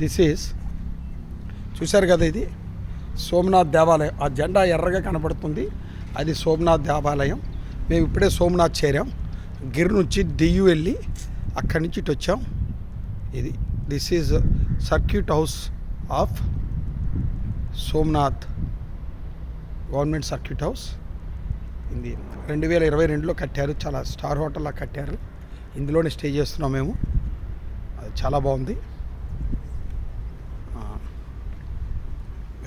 This is చూశారు కదా, ఇది సోమనాథ్ దేవాలయం. ఆ జెండా ఎర్రగా కనపడుతుంది, అది సోమనాథ్ దేవాలయం. మేము ఇప్పుడే సోమనాథ్ చేరాం. గిర్ నుంచి డియు వెళ్ళి అక్కడి నుంచి ఇటు వచ్చాం. ఇది this is circuit house of Somnath government circuit house. ఇది 2022లో కట్టారు, చాలా స్టార్ హోటల్లా కట్టారు. ఇందులోనే స్టే చేస్తున్నాం మేము. అది చాలా బాగుంది,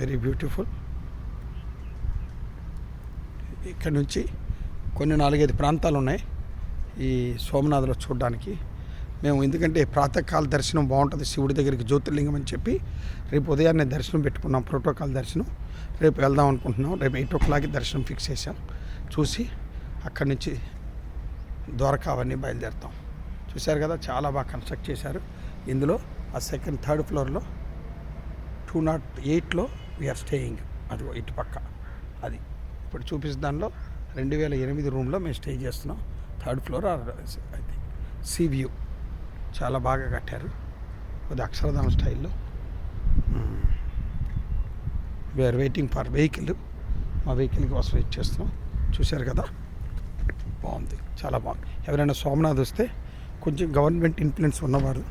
వెరీ బ్యూటిఫుల్. ఇక్కడ నుంచి కొన్ని 4-5 ప్రాంతాలు ఉన్నాయి ఈ సోమనాథ్లో చూడడానికి. మేము ఎందుకంటే ప్రాతకాల దర్శనం బాగుంటుంది శివుడి దగ్గరికి, జ్యోతిర్లింగం అని చెప్పి రేపు ఉదయాన్నే దర్శనం పెట్టుకున్నాం, ప్రోటోకాల్ దర్శనం. రేపు వెళ్దాం అనుకుంటున్నాం. రేపు 8 o'clock దర్శనం ఫిక్స్ చేసాం. చూసి అక్కడి నుంచి ద్వారకా అవన్నీ బయలుదేరుతాం. చూశారు కదా, చాలా బాగా కన్స్ట్రక్ట్ చేశారు. ఇందులో ఆ సెకండ్, థర్డ్ ఫ్లోర్లో 208లో వీఆర్ స్టేయింగ్. అది ఇటు పక్క, అది ఇప్పుడు చూపిస్తున్న దానిలో 2008 రూమ్లో మేము స్టే చేస్తున్నాం. థర్డ్ ఫ్లోర్ అయితే సీ వ్యూ చాలా బాగా కట్టారు, కొద్ది అక్షరధామ స్టైల్లో. We're waiting for vehicle. మా వెహికల్ కోసం వెయిట్ చేస్తున్నాం. చూశారు కదా, బాగుంది, చాలా బాగుంది. ఎవరైనా సోమనాథ్ వస్తే కొంచెం గవర్నమెంట్ ఇన్ఫ్లుయెన్స్ ఉన్నవారు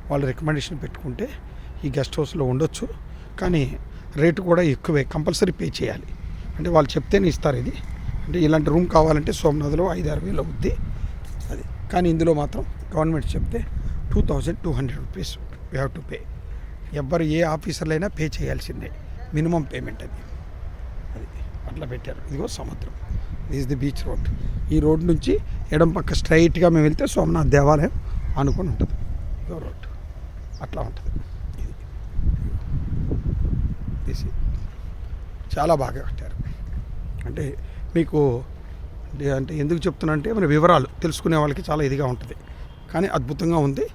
వాళ్ళు రికమెండేషన్ పెట్టుకుంటే ఈ గెస్ట్ హౌస్లో ఉండొచ్చు. కానీ రేటు కూడా ఎక్కువే, కంపల్సరీ పే చేయాలి. అంటే వాళ్ళు చెప్తేనే ఇస్తారు. ఇది అంటే ఇలాంటి రూమ్ కావాలంటే సోమనాథ్లో 5-6 వేలు అవుద్ది అది. కానీ ఇందులో మాత్రం గవర్నమెంట్ చెప్తే 2200 rupees we have to pay. ఎవ్వరు ఏ ఆఫీసర్లైనా పే చేయాల్సిందే, మినిమం పేమెంట్ అది. అది అట్లా పెట్టారు. ఇదిగో సముద్రం, దిస్ ది బీచ్ రోడ్. ఈ రోడ్ నుంచి ఎడం పక్క స్ట్రైట్గా మేము వెళ్తే సోమనాథ్ దేవాలయం అనుకుని ఉంటుంది. ఇదో రోడ్ అట్లా ఉంటుంది. ఇది చాలా బాగా కట్టారు. అంటే మీకు అంటే ఎందుకు చెప్తున్నా అంటే మన వివరాలు తెలుసుకునే వాళ్ళకి చాలా ఇదిగా ఉంటుంది. కానీ అద్భుతంగా ఉంది.